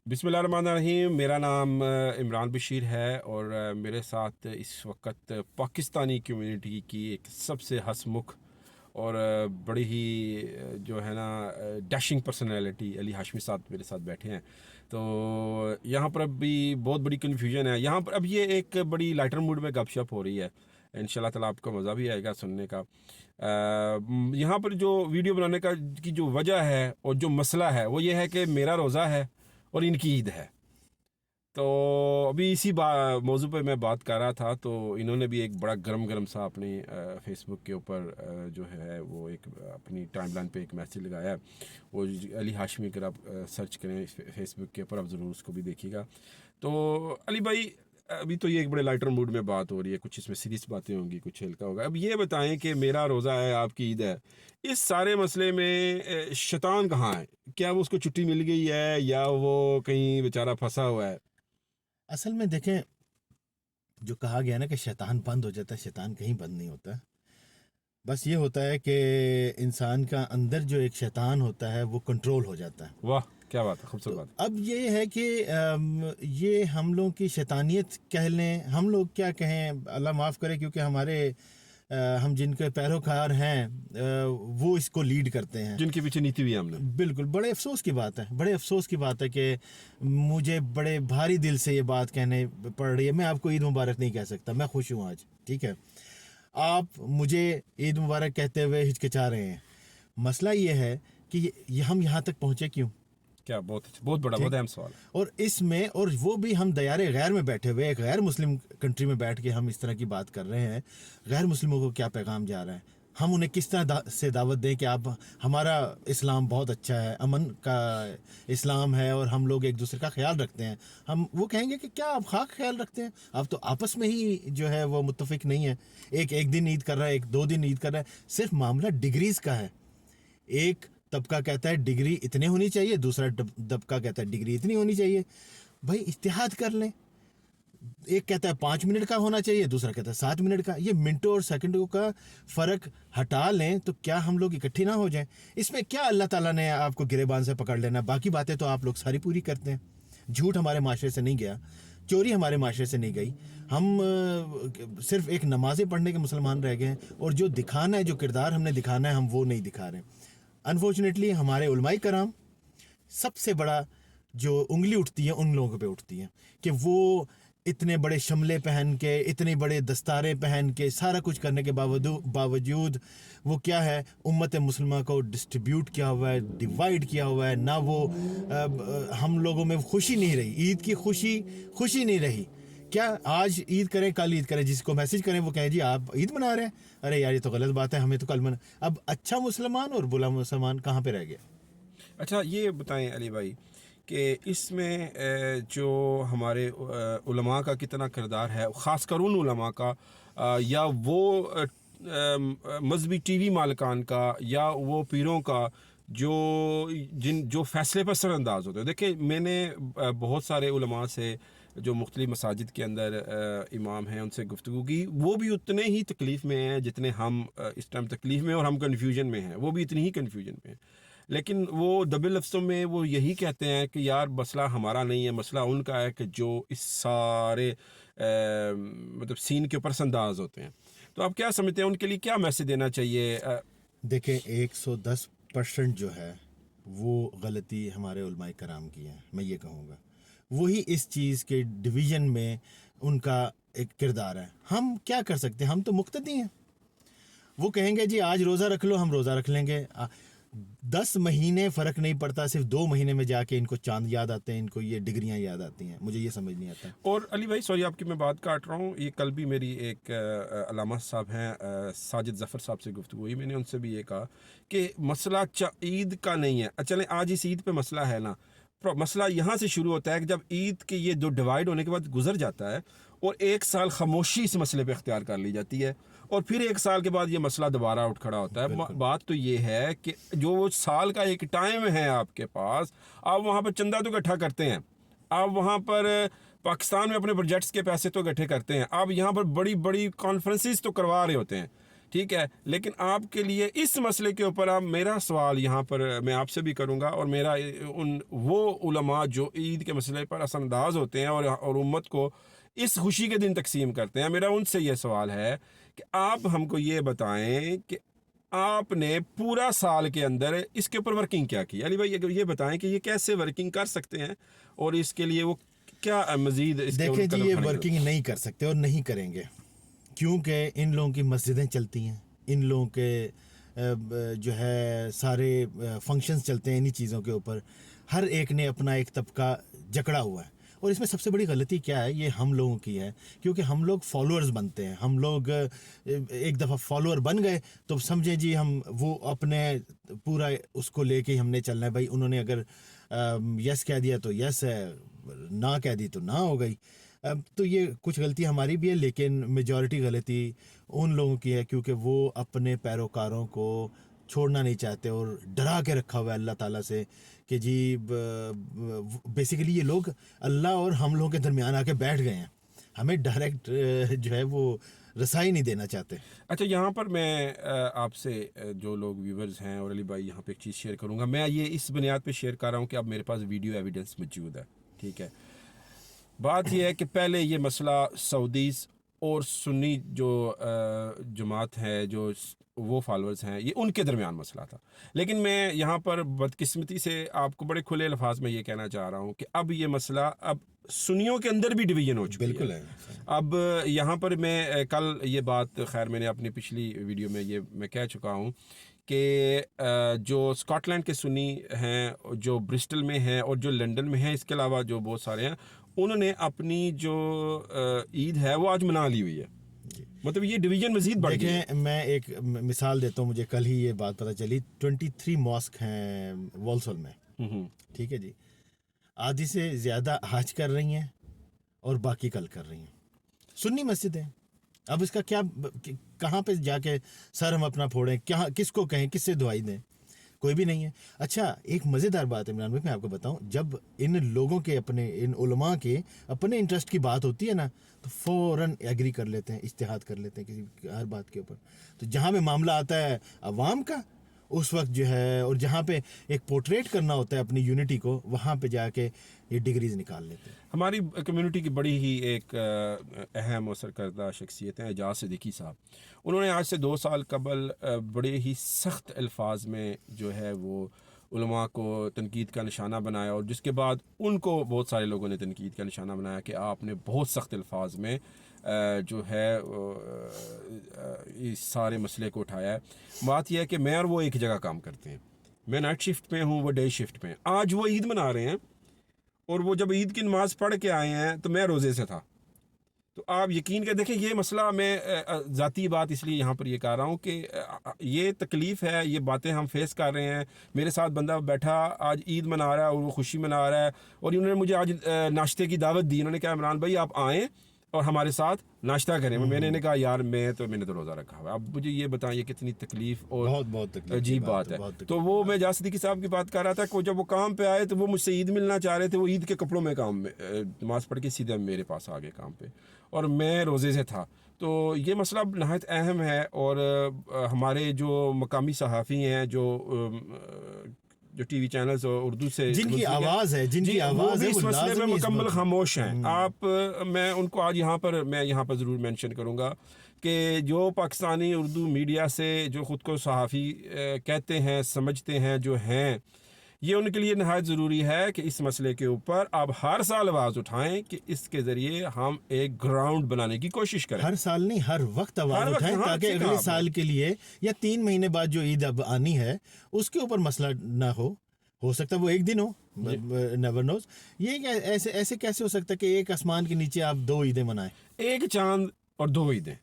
بسم اللہ الرحمن الرحیم. میرا نام عمران بشیر ہے اور میرے ساتھ اس وقت پاکستانی کمیونٹی کی ایک سب سے ہنسمکھ اور بڑی ہی جو ہے نا ڈیشنگ پرسنالٹی علی ہاشمی صاحب میرے ساتھ بیٹھے ہیں. تو یہاں پر اب بھی بہت بڑی کنفیوژن ہے. یہاں پر اب یہ ایک بڑی لائٹر موڈ میں گپ شپ ہو رہی ہے. ان شاء اللہ تعالیٰ آپ کو مزہ بھی آئے گا سننے کا. یہاں پر جو ویڈیو بنانے کا کی جو وجہ ہے اور جو مسئلہ ہے وہ یہ ہے کہ میرا روزہ ہے اور ان کی عید ہے. تو ابھی اسی موضوع پہ میں بات کر رہا تھا تو انہوں نے بھی ایک بڑا گرم سا اپنی فیس بک کے اوپر جو ہے وہ ایک اپنی ٹائم لائن پہ ایک میسیج لگایا ہے. وہ علی ہاشمی اگر آپ سرچ کریں فیس بک کے اوپر آپ ضرور اس کو بھی دیکھیے گا. تو علی بھائی ابھی تو یہ ایک بڑے لائٹر موڈ میں بات ہو رہی ہے, کچھ اس میں سیریس باتیں ہوں گی, کچھ ہلکا ہوگا. اب یہ بتائیں کہ میرا روزہ ہے آپ کی عید ہے, اس سارے مسئلے میں شیطان کہاں ہے؟ کیا وہ اس کو چھٹی مل گئی ہے یا وہ کہیں بیچارہ پھنسا ہوا ہے؟ اصل میں دیکھیں, جو کہا گیا نا کہ شیطان بند ہو جاتا ہے, شیطان کہیں بند نہیں ہوتا. بس یہ ہوتا ہے کہ انسان کا اندر جو ایک شیطان ہوتا ہے وہ کنٹرول ہو جاتا ہے. واہ کیا بات ہے, خوبصورت تو بات ہے. اب یہ ہے کہ یہ ہم لوگوں کی شیطانیت کہہ لیں, ہم لوگ کیا کہیں, اللہ معاف کرے, کیونکہ ہمارے ہم جن کے پیروکار ہیں وہ اس کو لیڈ کرتے ہیں, جن کے پیچھے نیتی بھی ہم نے. بالکل. بڑے افسوس کی بات ہے, بڑے افسوس کی بات ہے کہ مجھے بڑے بھاری دل سے یہ بات کہنے پڑ رہی ہے. میں آپ کو عید مبارک نہیں کہہ سکتا, میں خوش ہوں آج, ٹھیک ہے. آپ مجھے عید مبارک کہتے ہوئے ہچکچا رہے ہیں. مسئلہ یہ ہے کہ ہم یہاں تک پہنچے کیوں؟ کیا بہت بڑا ٹھیک. بہت اہم سوال ہے. اور اس میں, اور وہ بھی ہم دیار غیر میں بیٹھے ہوئے, ایک غیر مسلم کنٹری میں بیٹھ کے ہم اس طرح کی بات کر رہے ہیں. غیر مسلموں کو کیا پیغام جا رہا ہے؟ ہم انہیں کس طرح سے دعوت دیں کہ آپ, ہمارا اسلام بہت اچھا ہے, امن کا اسلام ہے اور ہم لوگ ایک دوسرے کا خیال رکھتے ہیں. ہم وہ کہیں گے کہ کیا آپ خاک خیال رکھتے ہیں؟ آپ تو آپس میں ہی جو ہے وہ متفق نہیں ہے. ایک دن عید کر رہا ہے, ایک 2 دن عید کر رہا ہے. صرف معاملہ ڈگریز کا ہے. ایک طبقہ کہتا ہے ڈگری اتنے ہونی چاہیے, دوسرا طبقہ کہتا ہے ڈگری اتنی ہونی چاہیے. بھائی اتحاد کر لیں. ایک کہتا ہے 5 منٹ کا ہونا چاہیے, دوسرا کہتا ہے 7 منٹ کا. یہ منٹوں اور سیکنڈوں کا فرق ہٹا لیں تو کیا ہم لوگ اکٹھے نہ ہو جائیں؟ اس میں کیا اللہ تعالیٰ نے آپ کو گریبان سے پکڑ لینا؟ باقی باتیں تو آپ لوگ ساری پوری کرتے ہیں. جھوٹ ہمارے معاشرے سے نہیں گیا, چوری ہمارے معاشرے سے نہیں گئی. ہم صرف ایک نمازیں پڑھنے کے مسلمان رہ گئے ہیں, اور جو دکھانا ہے, جو کردار ہم نے دکھانا ہے, ہم وہ نہیں دکھا رہے ہیں. انفارچونیٹلی ہمارے علماء کرام, سب سے بڑا جو انگلی اٹھتی ہے ان لوگوں پہ اٹھتی ہے کہ وہ اتنے بڑے شملے پہن کے, اتنے بڑے دستاریں پہن کے, سارا کچھ کرنے کے باوجود وہ کیا ہے, امت مسلمہ کو ڈسٹریبیوٹ کیا ہوا ہے, ڈیوائیڈ کیا ہوا ہے. نہ وہ ہم لوگوں میں خوشی نہیں رہی, عید کی خوشی نہیں رہی. کیا آج عید کریں, کل عید کریں, جس کو میسج کریں وہ کہیں جی آپ عید منا رہے ہیں. ارے یار یہ تو غلط بات ہے, ہمیں تو کل منا. اب اچھا مسلمان اور برا مسلمان کہاں پہ رہ گیا؟ اچھا یہ بتائیں علی بھائی کہ اس میں جو ہمارے علماء کا کتنا کردار ہے, خاص کر ان علماء کا یا وہ مذہبی ٹی وی مالکان کا یا وہ پیروں کا جو فیصلے پر سر انداز ہوتے ہیں. دیکھیں میں نے بہت سارے علماء سے جو مختلف مساجد کے اندر امام ہیں ان سے گفتگو کی, وہ بھی اتنے ہی تکلیف میں ہیں جتنے ہم اس ٹائم تکلیف میں اور ہم کنفیوژن میں ہیں, وہ بھی اتنی ہی کنفیوژن میں ہیں. لیکن وہ دبل لفظوں میں وہ یہی کہتے ہیں کہ یار مسئلہ ہمارا نہیں ہے, مسئلہ ان کا ہے کہ جو اس سارے مطلب سین کے اوپر انداز ہوتے ہیں. تو آپ کیا سمجھتے ہیں ان کے لیے کیا میسج دینا چاہیے؟ دیکھیں 110% جو ہے وہ غلطی ہمارے علماء کرام کی ہے, میں یہ کہوں گا. وہی اس چیز کے ڈویژن میں ان کا ایک کردار ہے. ہم کیا کر سکتے ہیں, ہم تو مقتدی ہیں. وہ کہیں گے جی آج روزہ رکھ لو, ہم روزہ رکھ لیں گے. 10 مہینے فرق نہیں پڑتا, صرف 2 مہینے میں جا کے ان کو چاند یاد آتے ہیں, ان کو یہ ڈگریاں یاد آتی ہیں. مجھے یہ سمجھ نہیں آتا. اور علی بھائی سوری آپ کی میں بات کاٹ رہا ہوں, یہ کل بھی میری ایک علامہ صاحب ہیں ساجد ظفر صاحب سے گفتگو ہوئی. میں نے ان سے بھی یہ کہا کہ مسئلہ عید کا نہیں ہے. چلیں آج اس عید پہ مسئلہ ہے نا, مسئلہ یہاں سے شروع ہوتا ہے کہ جب عید کے یہ دو ڈیوائیڈ ہونے کے بعد گزر جاتا ہے اور 1 سال خاموشی اس مسئلے پہ اختیار کر لی جاتی ہے, اور پھر 1 سال کے بعد یہ مسئلہ دوبارہ اٹھ کھڑا ہوتا ہے. بالکل. بات تو یہ ہے کہ جو وہ سال کا ایک ٹائم ہے آپ کے پاس, آپ وہاں پہ چندہ تو اکٹھا کرتے ہیں, آپ وہاں پر پاکستان میں اپنے پروجیکٹس کے پیسے تو اکٹھے کرتے ہیں, آپ یہاں پر بڑی بڑی کانفرنسز تو کروا رہے ہوتے ہیں, ٹھیک ہے، لیکن آپ کے لیے اس مسئلے کے اوپر اب میرا سوال یہاں پر میں آپ سے بھی کروں گا، اور میرا وہ علماء جو عید کے مسئلے پر اثر انداز ہوتے ہیں اور امت کو اس خوشی کے دن تقسیم کرتے ہیں، میرا ان سے یہ سوال ہے کہ آپ ہم کو یہ بتائیں کہ آپ نے پورا سال کے اندر اس کے اوپر ورکنگ کیا کی. علی بھائی اگر یہ بتائیں کہ یہ کیسے ورکنگ کر سکتے ہیں اور اس کے لیے وہ کیا مزید اس کے دیکھیں جی، قدم یہ اٹھانے کی ورکنگ نہیں کر سکتے اور نہیں کریں گے، کیونکہ ان لوگوں کی مسجدیں چلتی ہیں، ان لوگوں کے جو ہے سارے فنکشنز چلتے ہیں انہی چیزوں کے اوپر. ہر ایک نے اپنا ایک طبقہ جکڑا ہوا ہے، اور اس میں سب سے بڑی غلطی کیا ہے، یہ ہم لوگوں کی ہے، کیونکہ ہم لوگ فالوورز بنتے ہیں. ہم لوگ ایک دفعہ فالوور بن گئے تو سمجھیں جی ہم وہ اپنے پورا اس کو لے کے ہم نے چلنا ہے. بھائی انہوں نے اگر یس کہہ دیا تو یس ہے، نہ کہہ دی تو نہ ہو گئی. تو یہ کچھ غلطی ہماری بھی ہے، لیکن میجورٹی غلطی ان لوگوں کی ہے، کیونکہ وہ اپنے پیروکاروں کو چھوڑنا نہیں چاہتے اور ڈرا کے رکھا ہوا ہے اللہ تعالیٰ سے کہ جی بیسیکلی یہ لوگ اللہ اور ہم لوگوں کے درمیان آ کے بیٹھ گئے ہیں، ہمیں ڈائریکٹ جو ہے وہ رسائی نہیں دینا چاہتے. اچھا یہاں پر میں آپ سے جو لوگ ویورز ہیں اور علی بھائی یہاں پہ ایک چیز شیئر کروں گا. میں یہ اس بنیاد پہ شیئر کر رہا ہوں کہ اب میرے پاس ویڈیو ایویڈنس موجود ہے. ٹھیک ہے، بات یہ ہے کہ پہلے یہ مسئلہ سعودیز اور سنی جو جماعت ہے، جو وہ فالورز ہیں، یہ ان کے درمیان مسئلہ تھا. لیکن میں یہاں پر بدقسمتی سے آپ کو بڑے کھلے الفاظ میں یہ کہنا چاہ رہا ہوں کہ اب یہ مسئلہ اب سنیوں کے اندر بھی ڈویژن ہو چکی بالکل ہے. ہے. اب یہاں پر میں کل یہ بات، خیر میں نے اپنی پچھلی ویڈیو میں یہ میں کہہ چکا ہوں کہ جو اسکاٹ لینڈ کے سنی ہیں، جو برسٹل میں ہیں اور جو لنڈن میں ہیں، اس کے علاوہ جو بہت سارے ہیں، انہوں نے اپنی جو عید ہے وہ آج منا لی ہوئی ہے. مطلب یہ ڈویژن مزید بڑھ گئی ہے. دیکھیں میں ایک مثال دیتا ہوں، مجھے کل ہی یہ بات پتہ چلی. 23 ماسک ہیں والسول میں، ٹھیک ہے جی. آدھی سے زیادہ حج کر رہی ہیں اور باقی کل کر رہی ہیں. سنی مسجد ہے. اب اس کا کیا، کہاں پہ جا کے سر ہم اپنا پھوڑیں، کس کو کہیں، کس سے دعائی دیں؟ کوئی بھی نہیں ہے. اچھا ایک مزیدار بات عمران بھائی میں آپ کو بتاؤں، جب ان لوگوں کے اپنے ان علماء کے اپنے انٹرسٹ کی بات ہوتی ہے نا تو فوراً ایگری کر لیتے ہیں، اجتہاد کر لیتے ہیں کسی ہر بات کے اوپر. تو جہاں پہ معاملہ آتا ہے عوام کا، اس وقت جو ہے، اور جہاں پہ ایک پورٹریٹ کرنا ہوتا ہے اپنی یونٹی کو، وہاں پہ جا کے یہ ڈگریز نکال لیتے ہیں. ہماری کمیونٹی کی بڑی ہی ایک اہم اور سرکردہ شخصیت ہیں اعجاز صدیقی صاحب. انہوں نے آج سے 2 سال قبل بڑے ہی سخت الفاظ میں جو ہے وہ علماء کو تنقید کا نشانہ بنایا، اور جس کے بعد ان کو بہت سارے لوگوں نے تنقید کا نشانہ بنایا کہ آپ نے بہت سخت الفاظ میں جو ہے اس سارے مسئلے کو اٹھایا ہے. بات یہ ہے کہ میں اور وہ ایک جگہ کام کرتے ہیں، میں نائٹ شفٹ پہ ہوں، وہ ڈے شفٹ پہ ہیں. آج وہ عید منا رہے ہیں، اور وہ جب عید کی نماز پڑھ کے آئے ہیں تو میں روزے سے تھا. تو آپ یقین کر دیکھیں، یہ مسئلہ میں ذاتی بات اس لیے یہاں پر یہ کہہ رہا ہوں کہ یہ تکلیف ہے، یہ باتیں ہم فیس کر رہے ہیں. میرے ساتھ بندہ بیٹھا آج عید منا رہا ہے اور وہ خوشی منا رہا ہے، اور انہوں نے مجھے آج ناشتے کی دعوت دی. انہوں نے کہا عمران بھائی آپ آئیں اور ہمارے ساتھ ناشتہ کریں. میں نے کہا یار میں نے تو روزہ رکھا ہوا ہے. اب مجھے یہ بتائیں یہ کتنی تکلیف اور بہت عجیب بات ہے. تو وہ میں اعجاز صدیقی صاحب کی بات کر رہا تھا کہ جب وہ کام پہ آئے تو وہ مجھ سے عید ملنا چاہ رہے تھے. وہ عید کے کپڑوں میں کام میں نماز پڑھ کے سیدھے میرے پاس آ گئے کام پہ، اور میں روزے سے تھا. تو یہ مسئلہ نہایت اہم ہے، اور ہمارے جو مقامی صحافی ہیں، جو ٹی وی چینلز اردو سے جن کی آواز ہے، جن کی آواز ہے، اس وہ مسئلے میں لازمی مکمل خاموش ہیں. میں ان کو آج یہاں پر ضرور مینشن کروں گا کہ جو پاکستانی اردو میڈیا سے جو خود کو صحافی کہتے ہیں، سمجھتے ہیں، جو ہیں، یہ ان کے لیے نہایت ضروری ہے کہ اس مسئلے کے اوپر آپ ہر سال آواز اٹھائیں کہ اس کے ذریعے ہم ایک گراؤنڈ بنانے کی کوشش کریں. ہر سال نہیں، ہر وقت آواز اٹھائیں تاکہ اگلے سال کے لیے یا 3 مہینے بعد جو عید اب آنی ہے اس کے اوپر مسئلہ نہ ہو سکتا ہے وہ ایک دن ہو، نیور نوز. یہ ایسے کیسے ہو سکتا ہے کہ ایک آسمان کے نیچے آپ 2 عیدیں منائیں؟ ایک چاند اور 2 عیدیں.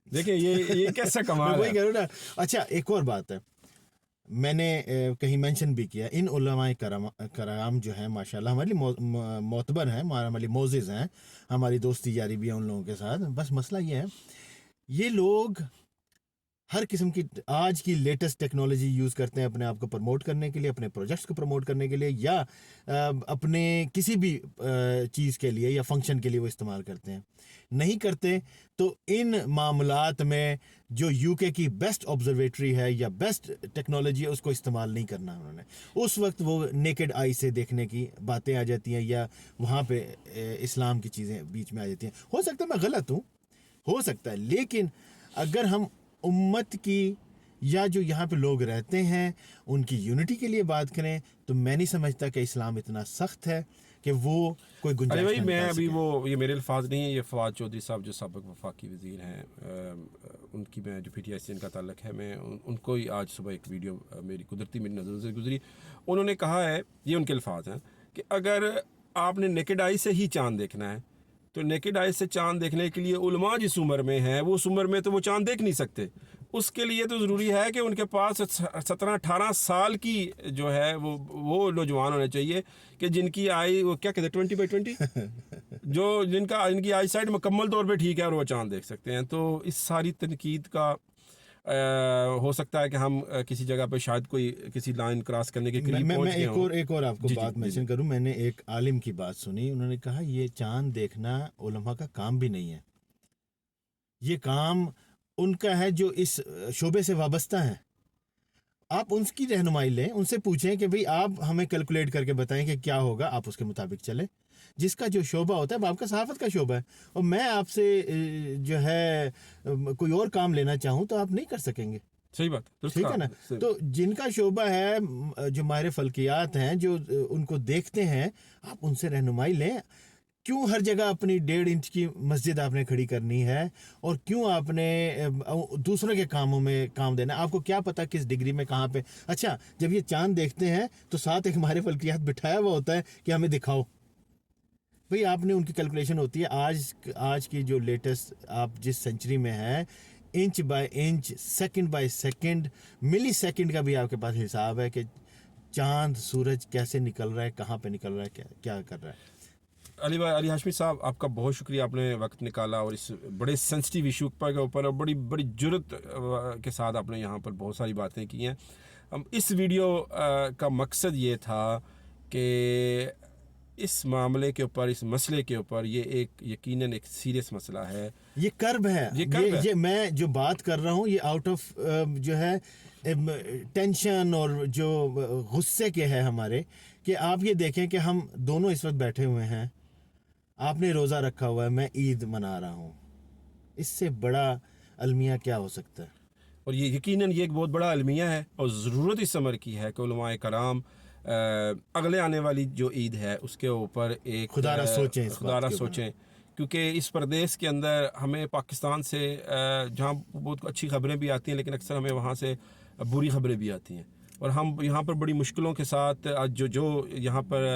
دیکھیں یہ کیسا کمال ہے. وہی کہہ رہا ہوں نا. اچھا ایک اور بات ہے، میں نے کہیں مینشن بھی کیا، ان علماء کرام جو ہیں ماشاءاللہ ہمارے لیے معتبر ہیں، ہمارے لیے معزز ہیں، ہماری دوستی جاری بھی ہے ان لوگوں کے ساتھ. بس مسئلہ یہ ہے، یہ لوگ ہر قسم کی آج کی لیٹسٹ ٹیکنالوجی یوز کرتے ہیں اپنے آپ کو پروموٹ کرنے کے لیے, اپنے پروجیکٹس کو پروموٹ کرنے کے لیے, یا اپنے کسی بھی چیز کے لیے یا فنکشن کے لیے وہ استعمال کرتے ہیں. نہیں کرتے تو ان معاملات میں جو یو کے کی بیسٹ آبزرویٹری ہے یا بیسٹ ٹیکنالوجی ہے اس کو استعمال نہیں کرنا انہوں نے. اس وقت وہ نیکڈ آئی سے دیکھنے کی باتیں آ جاتی ہیں, یا وہاں پہ اسلام کی چیزیں بیچ میں آ جاتی ہیں. ہو سکتا ہے میں غلط ہوں, ہو سکتا ہے, لیکن اگر ہم امت کی یا جو یہاں پہ لوگ رہتے ہیں ان کی یونٹی کے لیے بات کریں تو میں نہیں سمجھتا کہ اسلام اتنا سخت ہے کہ وہ کوئی ارے گنجائش بھائی نہ میں نکال ابھی سکے. یہ میرے الفاظ نہیں ہیں, یہ فواد چودھری صاحب جو سابق وفاقی وزیر ہیں, ان کی میں جو پی ٹی آئی سے ان کا تعلق ہے, میں ان کو ہی آج صبح ایک ویڈیو میری قدرتی میری نظر سے گزری. انہوں نے کہا ہے, یہ ان کے الفاظ ہیں, کہ اگر آپ نے نیکڈ آئی سے ہی چاند دیکھنا ہے تو نیکڈ آئی سے چاند دیکھنے کے لیے علماء جس عمر میں ہیں وہ اس عمر میں تو وہ چاند دیکھ نہیں سکتے. اس کے لیے تو ضروری ہے کہ ان کے پاس 17-18 سال کی جو ہے وہ نوجوان ہونے چاہیے کہ جن کی آئی وہ کیا کہتے ہیں 20/20 جو جن کی آئی سائٹ مکمل طور پہ ٹھیک ہے اور وہ چاند دیکھ سکتے ہیں. تو اس ساری تنقید کا ہو سکتا ہے کہ ہم کسی جگہ پہ شاید کوئی کسی لائن کراس کرنے کے قریب پہنچ گئے ہوں. ایک اور آپ کو بات مینشن کروں. میں نے ایک عالم کی بات سنی, انہوں نے کہا یہ چاند دیکھنا علماء کا کام بھی نہیں ہے, یہ کام ان کا ہے جو اس شعبے سے وابستہ ہیں. آپ ان کی رہنمائی لیں, ان سے پوچھیں کہ بھئی آپ ہمیں کیلکولیٹ کر کے بتائیں کہ کیا ہوگا, آپ اس کے مطابق چلیں. جس کا جو شعبہ ہوتا ہے, آپ کا صحافت کا شعبہ ہے, اور میں آپ سے جو ہے کوئی اور کام لینا چاہوں تو آپ نہیں کر سکیں گے. صحیح بات, ٹھیک ہے نا. تو جن کا شعبہ ہے, جو ماہر فلکیات ہیں, جو ان کو دیکھتے ہیں, آپ ان سے رہنمائی لیں. کیوں ہر جگہ اپنی 1.5 انچ کی مسجد آپ نے کھڑی کرنی ہے, اور کیوں آپ نے دوسروں کے کاموں میں کام دینا ہے؟ آپ کو کیا پتا کس ڈگری میں کہاں پہ. اچھا, جب یہ چاند دیکھتے ہیں تو ساتھ ایک ماہر فلکیات بٹھایا ہوا ہوتا ہے کہ ہمیں دکھاؤ. بھئی آپ نے ان کی کیلکولیشن ہوتی ہے. آج کی جو لیٹسٹ آپ جس سینچری میں ہے, inch by inch, second by second, ملی سیکنڈ کا بھی آپ کے پاس حساب ہے کہ چاند سورج کیسے نکل رہا ہے, کہاں پہ نکل رہا ہے, کیا کر رہا ہے. علی ہاشمی صاحب, آپ کا بہت شکریہ, آپ نے وقت نکالا اور اس بڑے سینسٹیو ایشو کے اوپر اور بڑی جرت کے ساتھ آپ نے یہاں پر بہت ساری باتیں کی ہیں. اس ویڈیو کا مقصد یہ تھا کہ اس معاملے کے اوپر, اس مسئلے کے اوپر, یہ ایک یقیناً ایک سیریس مسئلہ ہے, یہ کرب ہے. یہ میں جو بات کر رہا ہوں یہ آؤٹ آف جو ہے ٹینشن اور جو غصے کے ہے ہمارے, کہ آپ یہ دیکھیں کہ ہم دونوں اس وقت بیٹھے ہوئے ہیں, آپ نے روزہ رکھا ہوا ہے, میں عید منا رہا ہوں. اس سے بڑا المیہ کیا ہو سکتا ہے؟ اور یہ یقیناً یہ ایک بہت بڑا المیہ ہے, اور ضرورت اس عمر کی ہے کہ علماء کرام اگلے آنے والی جو عید ہے اس کے اوپر ایک خدا را سوچیں, کیونکہ اس پردیس کے اندر ہمیں پاکستان سے جہاں بہت اچھی خبریں بھی آتی ہیں, لیکن اکثر ہمیں وہاں سے بری خبریں بھی آتی ہیں, اور ہم یہاں پر بڑی مشکلوں کے ساتھ آج جو یہاں پر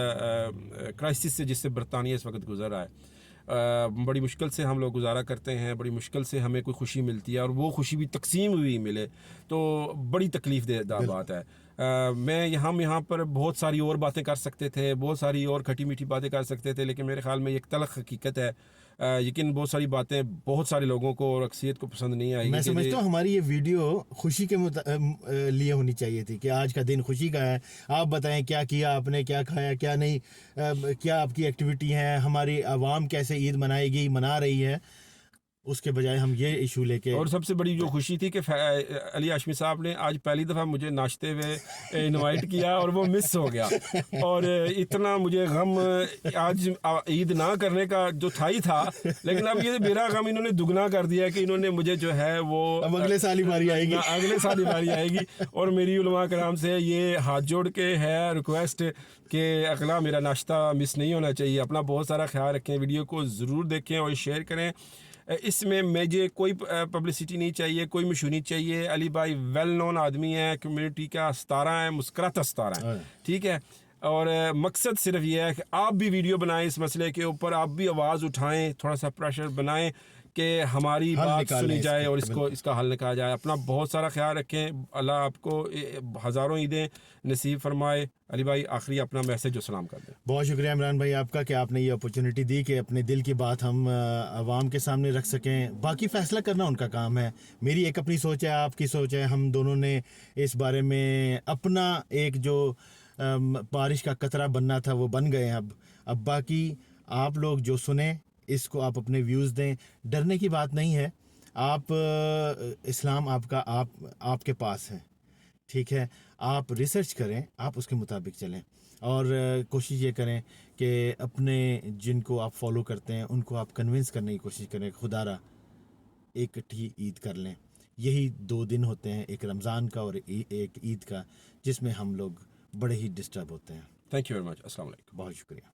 کرائسس سے جس سے برطانیہ اس وقت گزر رہا ہے, بڑی مشکل سے ہم لوگ گزارا کرتے ہیں, بڑی مشکل سے ہمیں کوئی خوشی ملتی ہے, اور وہ خوشی بھی تقسیم ہوئی ملے تو بڑی تکلیف دہ بات ہے. ہم یہاں پر بہت ساری اور باتیں کر سکتے تھے, بہت ساری اور کھٹی میٹھی باتیں کر سکتے تھے, لیکن میرے خیال میں ایک تلخ حقیقت ہے. لیکن بہت ساری باتیں بہت سارے لوگوں کو اور اکثریت کو پسند نہیں آئی. میں سمجھتا ہوں ہماری یہ ویڈیو خوشی کے لیے ہونی چاہیے تھی کہ آج کا دن خوشی کا ہے, آپ بتائیں کیا کیا آپ نے, کیا کھایا کیا نہیں, کیا آپ کی ایکٹیویٹی ہیں, ہماری عوام کیسے عید منا رہی ہے. اس کے بجائے ہم یہ ایشو لے کے. اور سب سے بڑی جو خوشی تھی کہ علی ہاشمی صاحب نے آج پہلی دفعہ مجھے ناشتے میں انوائٹ کیا اور وہ مس ہو گیا, اور اتنا مجھے غم آج عید نہ کرنے کا جو تھا ہی تھا, لیکن اب یہ میرا غم انہوں نے دگنا کر دیا کہ انہوں نے مجھے جو ہے وہ اگلے سال ہی باری آئے گی, اگلے سال ہی باری آئے گی. اور میری علماء کرام سے یہ ہاتھ جوڑ کے ہے ریکویسٹ کہ اگلا میرا ناشتہ مس نہیں ہونا چاہیے. اپنا بہت سارا خیال رکھیں, ویڈیو کو ضرور دیکھیں اور شیئر کریں. اس میں مجھے کوئی پبلسٹی نہیں چاہیے, کوئی مشہوری چاہیے. علی بھائی ویل نون آدمی ہے, کمیونٹی کا ستارہ ہے, مسکراتا ستارہ ہے, ٹھیک ہے. اور مقصد صرف یہ ہے کہ آپ بھی ویڈیو بنائیں اس مسئلے کے اوپر, آپ بھی آواز اٹھائیں, تھوڑا سا پریشر بنائیں کہ ہماری حل بات نکالیں سنی اس جائے کا، اور بالکل۔ اس کا حل نکالا جائے. اپنا بہت سارا خیال رکھیں. اللہ آپ کو ہزاروں عیدیں نصیب فرمائے. علی بھائی آخری اپنا میسج و سلام کر دیں. بہت شکریہ عمران بھائی آپ کا کہ آپ نے یہ اپرچونٹی دی کہ اپنے دل کی بات ہم عوام کے سامنے رکھ سکیں. باقی فیصلہ کرنا ان کا کام ہے. میری ایک اپنی سوچ ہے، آپ کی سوچ ہے. ہم دونوں نے اس بارے میں اپنا ایک جو بارش کا قطرہ بننا تھا وہ بن گئے ہیں. اب باقی آپ لوگ جو سنیں اس کو آپ اپنے ویوز دیں. ڈرنے کی بات نہیں ہے. آپ اسلام آپ کا آپ کے پاس ہے، ٹھیک ہے. آپ ریسرچ کریں، آپ اس کے مطابق چلیں، اور کوشش یہ کریں کہ اپنے جن کو آپ فالو کرتے ہیں ان کو آپ کنونس کرنے کی کوشش کریں. خدا را ایک اکٹھی عید کر لیں. یہی 2 دن ہوتے ہیں، ایک رمضان کا اور ایک عید کا، جس میں ہم لوگ بڑے ہی ڈسٹرب ہوتے ہیں. Thank you very much. السلام علیکم. بہت شکریہ.